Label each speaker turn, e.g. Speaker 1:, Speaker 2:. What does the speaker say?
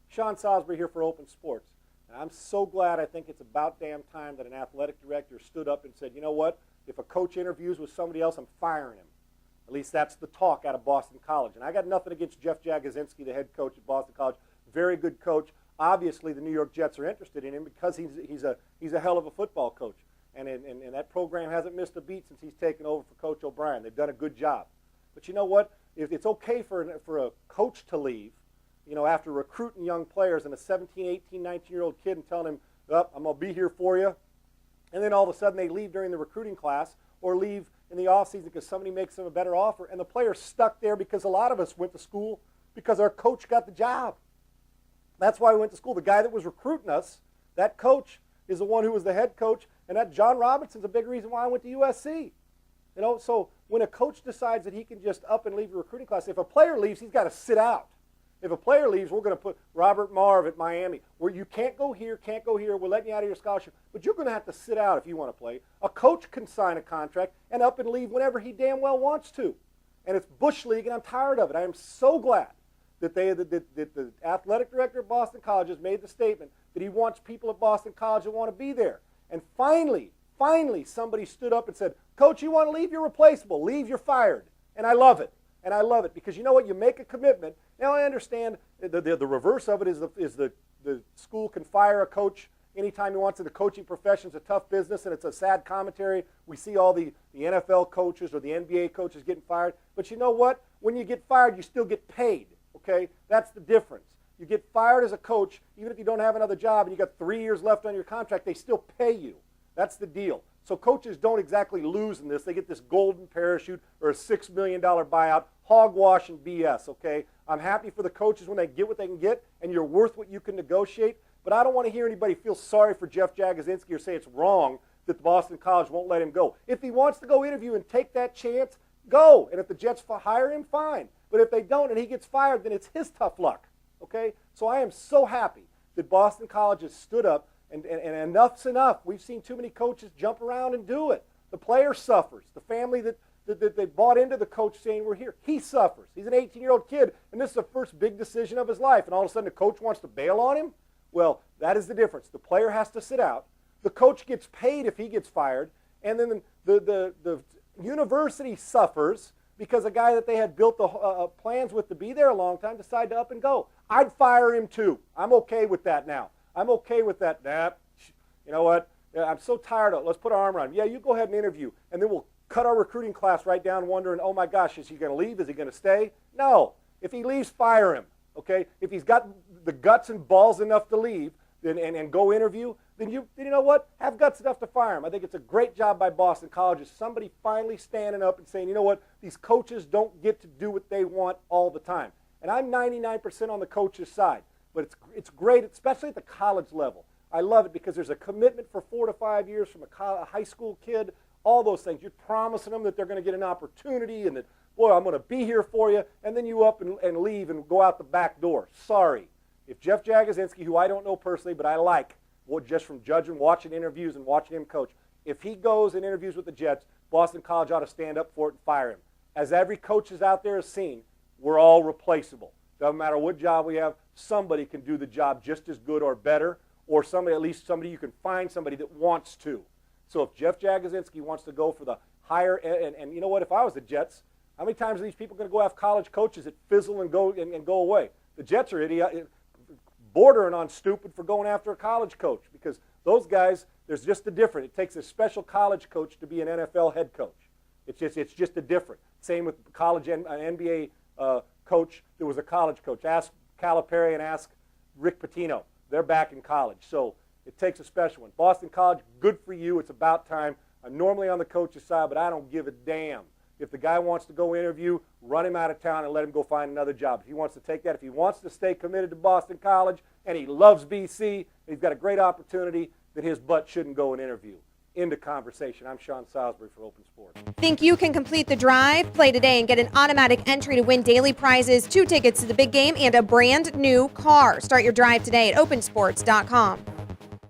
Speaker 1: Sean Salisbury here for Open Sports. And I'm so glad. I think it's about damn time that an athletic director stood up and said, you know what, if a coach interviews with somebody else, I'm firing him. At least that's the talk out of Boston College. And I got nothing against Jeff Jagodzinski, the head coach at Boston College. Very good coach. Obviously, the New York Jets are interested in him because he's a hell of a football coach. And that program hasn't missed a beat since he's taken over for Coach O'Brien. They've done a good job. But you know what? If it's okay for a coach to leave, you know, after recruiting young players and a 17, 18, 19-year-old kid and telling him, oh, I'm going to be here for you, and then all of a sudden they leave during the recruiting class or leave in the offseason because somebody makes them a better offer, and the player's stuck there because a lot of us went to school because our coach got the job. That's why we went to school. The guy that was recruiting us, that coach, is the one who was the head coach, and that John Robinson's a big reason why I went to USC. You know, so when a coach decides that he can just up and leave the recruiting class, if a player leaves, he's got to sit out. If a player leaves, we're going to put Robert Marv at Miami, where you can't go here, we're letting you out of your scholarship, but you're going to have to sit out if you want to play. A coach can sign a contract and up and leave whenever he damn well wants to. And it's Bush League, and I'm tired of it. I am so glad that the athletic director of Boston College has made the statement that he wants people at Boston College that want to be there. And finally, somebody stood up and said, Coach, you want to leave? You're replaceable. Leave, you're fired. And I love it. And I love it because you know what? You make a commitment. Now I understand the reverse of it is the school can fire a coach anytime he wants to. The coaching profession is a tough business, and it's a sad commentary. We see all the NFL coaches or the NBA coaches getting fired. But you know what? When you get fired, you still get paid, okay? That's the difference. You get fired as a coach, even if you don't have another job and you got 3 years left on your contract, they still pay you. That's the deal. So coaches don't exactly lose in this. They get this golden parachute or a $6 million buyout. Hogwash and BS, okay? I'm happy for the coaches when they get what they can get, and you're worth what you can negotiate. But I don't want to hear anybody feel sorry for Jeff Jagodzinski or say it's wrong that the Boston College won't let him go. If he wants to go interview and take that chance, go. And if the Jets hire him, fine. But if they don't and he gets fired, then it's his tough luck, okay? So I am so happy that Boston College has stood up. And enough's enough. We've seen too many coaches jump around and do it. The player suffers. The family that they bought into the coach saying we're here, he suffers. He's an 18-year-old kid, and this is the first big decision of his life. And all of a sudden the coach wants to bail on him? Well, that is the difference. The player has to sit out. The coach gets paid if he gets fired. And then the university suffers because a guy that they had built the plans with to be there a long time decided to up and go. I'd fire him too. I'm okay with that now. I'm okay with that. Nah, you know what? I'm so tired of it. Let's put our arm around him. Yeah, you go ahead and interview. And then we'll cut our recruiting class right down wondering, oh my gosh, is he going to leave? Is he going to stay? No. If he leaves, fire him. Okay? If he's got the guts and balls enough to leave and go interview, then you know what? Have guts enough to fire him. I think it's a great job by Boston College. Is somebody finally standing up and saying, you know what? These coaches don't get to do what they want all the time. And I'm 99% on the coach's side. But it's great, especially at the college level. I love it because there's a commitment for 4 to 5 years from a high school kid, all those things. You're promising them that they're going to get an opportunity and that, boy, I'm going to be here for you, and then you up and leave and go out the back door. Sorry. If Jeff Jagodzinski, who I don't know personally, but I like, well, just from judging, watching interviews and watching him coach, if he goes and interviews with the Jets, Boston College ought to stand up for it and fire him. As every coach is out there has seen, we're all replaceable. Doesn't matter what job we have, somebody can do the job just as good or better, or somebody, at least somebody you can find somebody that wants to. So if Jeff Jagodzinski wants to go for the higher, and you know what, if I was the Jets, how many times are these people going to go have college coaches that fizzle and go away? The Jets are bordering on stupid for going after a college coach because those guys, there's just a difference. It takes a special college coach to be an NFL head coach. It's just a different. Same with college and NBA coach that was a college coach. Ask Calipari and ask Rick Pitino. They're back in college. So it takes a special one. Boston College, good for you. It's about time. I'm normally on the coach's side, but I don't give a damn. If the guy wants to go interview, run him out of town and let him go find another job. If he wants to take that, if he wants to stay committed to Boston College and he loves BC, he's got a great opportunity, then his butt shouldn't go and interview. Into conversation. I'm Sean Salisbury for Open Sports.
Speaker 2: Think you can complete the drive? Play today and get an automatic entry to win daily prizes, 2 tickets to the big game, and a brand new car. Start your drive today at opensports.com.